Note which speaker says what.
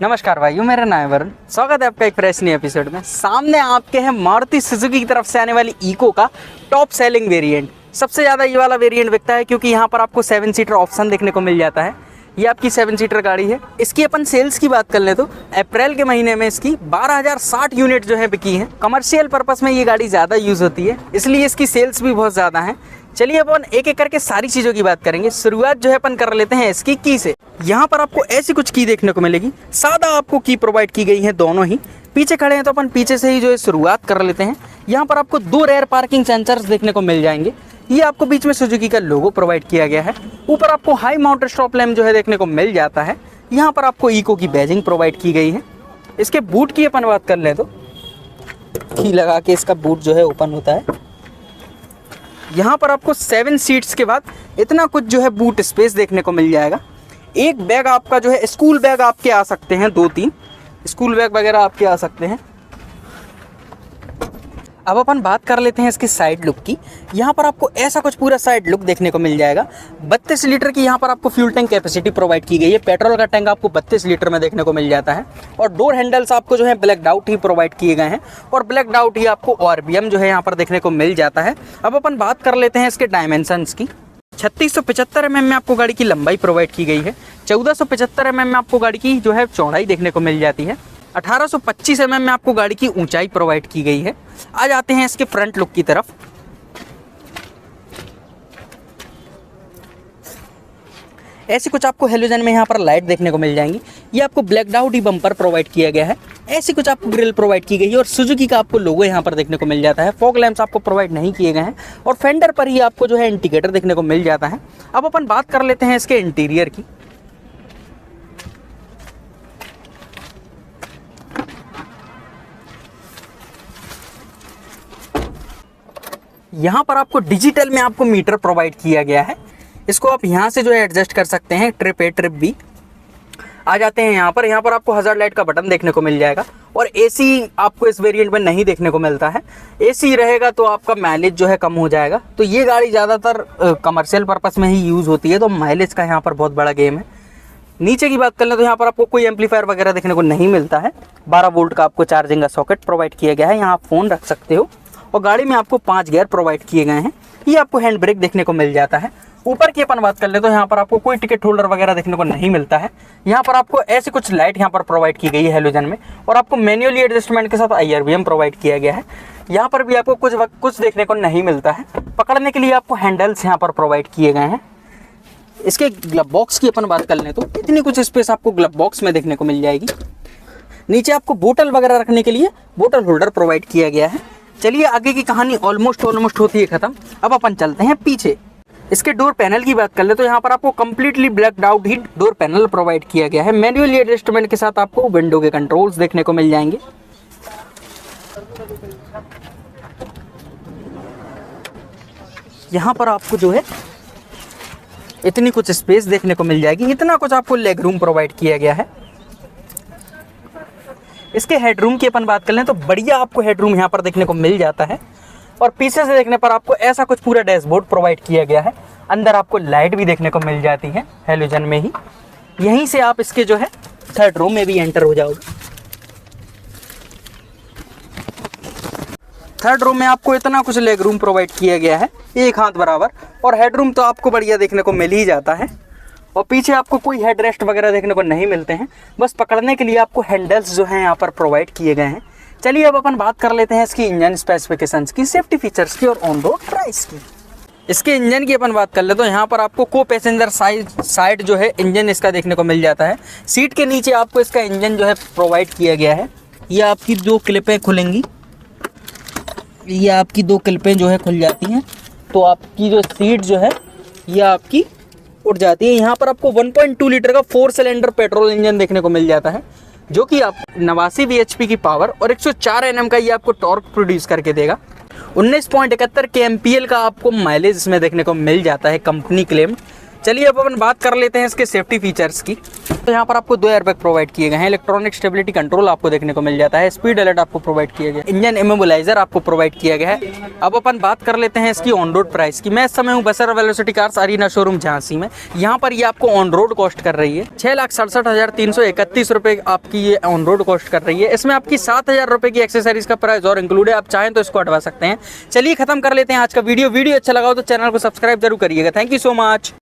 Speaker 1: नमस्कार भाइयों, मेरा नाम है वरुण। स्वागत है आपका एक फ्रेश नई एपिसोड में। सामने आपके हैं मारुति सुजुकी की तरफ से आने वाली इको का टॉप सेलिंग वेरिएंट। सबसे ज़्यादा ये वाला वेरिएंट बिकता है क्योंकि यहाँ पर आपको 7 सीटर ऑप्शन देखने को मिल जाता है। ये आपकी 7 सीटर गाड़ी है। इसकी अपन सेल्स की बात कर ले तो अप्रैल के महीने में इसकी 12,060 यूनिट जो है बिकी है। कमर्शियल पर्पस में ये गाड़ी ज़्यादा यूज़ होती है, इसलिए इसकी सेल्स भी बहुत ज़्यादा हैं। चलिए अपन एक एक करके सारी चीज़ों की बात करेंगे। शुरुआत जो है अपन कर लेते हैं इसकी की से। यहाँ पर आपको ऐसी कुछ की देखने को मिलेगी। सादा आपको की प्रोवाइड की गई है दोनों ही। पीछे खड़े हैं तो अपन पीछे से ही जो है शुरुआत कर लेते हैं। यहाँ पर आपको 2 रेयर पार्किंग सेंसर्स देखने को मिल जाएंगे। ये आपको बीच में सुजुकी का लोगो प्रोवाइड किया गया है। ऊपर आपको हाई माउंटेड स्टॉप लैम्प जो है देखने को मिल जाता है। यहाँ पर आपको इको की बैजिंग प्रोवाइड की गई है। इसके बूट की अपन बात कर ले तो की लगा के इसका बूट जो है ओपन होता है। यहाँ पर आपको 7 सीट्स के बाद इतना कुछ जो है बूट स्पेस देखने को मिल जाएगा। एक बैग आपका जो है स्कूल बैग आपके आ सकते हैं, 2-3 स्कूल बैग वगैरह आपके आ सकते हैं। अब अपन बात कर लेते हैं इसकी साइड लुक की। यहाँ पर आपको ऐसा कुछ पूरा साइड लुक देखने को मिल जाएगा। 32 लीटर की यहाँ पर आपको फ्यूल टैंक कैपेसिटी प्रोवाइड की गई है। पेट्रोल का टैंक आपको 32 लीटर में देखने को मिल जाता है। और डोर हैंडल्स आपको जो है ब्लैक आउट ही प्रोवाइड किए गए हैं और ब्लैक आउट ही आपको RBM जो है यहाँ पर देखने को मिल जाता है। अब अपन बात कर लेते हैं इसके डायमेंशंस की। 3675 mm में आपको गाड़ी की लंबाई प्रोवाइड की गई है। 1475 mm में आपको गाड़ी की जो है चौड़ाई देखने को मिल जाती है। 1825 mm में आपको गाड़ी की ऊंचाई प्रोवाइड की गई है। आ जाते हैं इसके फ्रंट लुक की तरफ। ऐसी कुछ आपको हेलोजन में यहाँ पर लाइट देखने को मिल जाएंगी। ये आपको ब्लैक आउट ही बम्पर प्रोवाइड किया गया है। ऐसी कुछ आपको ग्रिल प्रोवाइड की गई है और सुजुकी का आपको लोगो यहाँ पर देखने को मिल जाता है। फॉग लैंप्स आपको प्रोवाइड नहीं किए गए हैं और फेंडर पर ही आपको जो है इंडिकेटर देखने को मिल जाता है। अब अपन बात कर लेते हैं इसके इंटीरियर की। यहाँ पर आपको डिजिटल में आपको मीटर प्रोवाइड किया गया है। इसको आप यहाँ से जो है एडजस्ट कर सकते हैं, ट्रिप A ट्रिप B। आ जाते हैं यहाँ पर आपको हज़ार लाइट का बटन देखने को मिल जाएगा और AC आपको इस वेरिएंट में नहीं देखने को मिलता है। AC रहेगा तो आपका माइलेज जो है कम हो जाएगा। तो ये गाड़ी ज़्यादातर कमर्शियल पर्पस में ही यूज़ होती है, तो माइलेज का यहाँ पर बहुत बड़ा गेम है। नीचे की बात कर लें तो यहाँ पर आपको कोई एम्पलीफायर वगैरह देखने को नहीं मिलता है। 12 वोल्ट का आपको चार्जिंग का सॉकेट प्रोवाइड किया गया है। यहाँ आप फ़ोन रख सकते हो और गाड़ी में आपको 5 गियर प्रोवाइड किए गए हैं। ये आपको हैंड ब्रेक देखने को मिल जाता है। ऊपर की अपन बात कर ले तो यहाँ पर आपको कोई टिकट होल्डर वगैरह देखने को नहीं मिलता है। यहाँ पर आपको ऐसी कुछ लाइट यहाँ पर प्रोवाइड की गई है हेलोजन में और आपको मैन्युअली एडजस्टमेंट के साथ IRBM प्रोवाइड किया गया है। यहाँ पर भी आपको कुछ देखने को नहीं मिलता है। पकड़ने के लिए आपको हैंडल्स यहाँ पर प्रोवाइड किए गए हैं। इसके ग्लव बॉक्स की अपन बात कर लें तो इतनी कुछ स्पेस आपको ग्लव बॉक्स में देखने को मिल जाएगी। नीचे आपको बोतल वगैरह रखने के लिए बोतल होल्डर प्रोवाइड किया गया है। चलिए आगे की कहानी ऑलमोस्ट होती है खत्म। अब अपन चलते हैं पीछे। इसके डोर पैनल की बात कर ले तो यहाँ पर आपको कंप्लीटली ब्लैक आउट ही डोर पैनल प्रोवाइड किया गया है। मैन्युअली एडजस्टमेंट के साथ आपको विंडो के कंट्रोल्स देखने को मिल जाएंगे। यहाँ पर आपको जो है इतनी कुछ स्पेस देखने को मिल जाएगी। इतना कुछ आपको लेग रूम प्रोवाइड किया गया है। इसके हेडरूम की अपन बात कर लें तो बढ़िया आपको हेडरूम यहाँ पर देखने को मिल जाता है और पीछे से देखने पर आपको ऐसा कुछ पूरा डैशबोर्ड प्रोवाइड किया गया है। अंदर आपको लाइट भी देखने को मिल जाती है हेलोजन में ही। यहीं से आप इसके जो है थर्ड रूम में भी एंटर हो जाओगे। थर्ड रूम में आपको इतना कुछ लेग रूम प्रोवाइड किया गया है, 1 हाथ बराबर, और हेडरूम तो आपको बढ़िया देखने को मिल ही जाता है। और पीछे आपको कोई हेड रेस्ट वगैरह देखने को नहीं मिलते हैं, बस पकड़ने के लिए आपको हैंडल्स जो हैं यहाँ पर प्रोवाइड किए गए हैं। चलिए अब अपन बात कर लेते हैं इसकी इंजन स्पेसिफिकेशंस की, सेफ्टी फीचर्स की और ऑन रोड प्राइस की। इसके इंजन की अपन बात कर ले तो यहाँ पर आपको को पैसेंजर साइड जो है इंजन इसका देखने को मिल जाता है। सीट के नीचे आपको इसका इंजन जो है प्रोवाइड किया गया है। ये आपकी 2 क्लिपें खुलेंगी, ये आपकी 2 क्लिपें जो है खुल जाती हैं, तो आपकी जो सीट जो है ये आपकी उठ जाती है। यहाँ पर आपको 1.2 लीटर का 4 सिलेंडर पेट्रोल इंजन देखने को मिल जाता है, जो कि आप 89 bhp की पावर और 104 Nm का ये आपको टॉर्क प्रोड्यूस करके देगा। 19.71 kmpl का आपको माइलेज इसमें देखने को मिल जाता है कंपनी क्लेम। चलिए अब अपन बात कर लेते हैं इसके सेफ्टी फीचर्स की। तो यहाँ पर आपको 2 एयरबैग प्रोवाइड किए गए हैं, इलेक्ट्रॉनिक स्टेबिलिटी कंट्रोल आपको देखने को मिल जाता है, स्पीड अलर्ट आपको प्रोवाइड किया गया है, इंजन इमोबिलाइजर आपको प्रोवाइड किया गया है। अब अपन बात कर लेते हैं इसकी ऑन रोड प्राइस की। मैं इस समय हूँ Basra velocity cars arena showroom Jhansi में। यहाँ पर ये आपको ऑन रोड कॉस्ट कर रही है 6,67,331 रुपए आपकी ये ऑन रोड कॉस्ट कर रही है। इसमें आपकी 7,000 रुपए की एक्सेसरीज का प्राइस और इंक्लूड है, आप चाहें तो इसको हटवा सकते हैं। चलिए खत्म कर लेते हैं आज का वीडियो अच्छा लगा हो तो चैनल को सब्सक्राइब जरूर करिएगा। Thank you so much.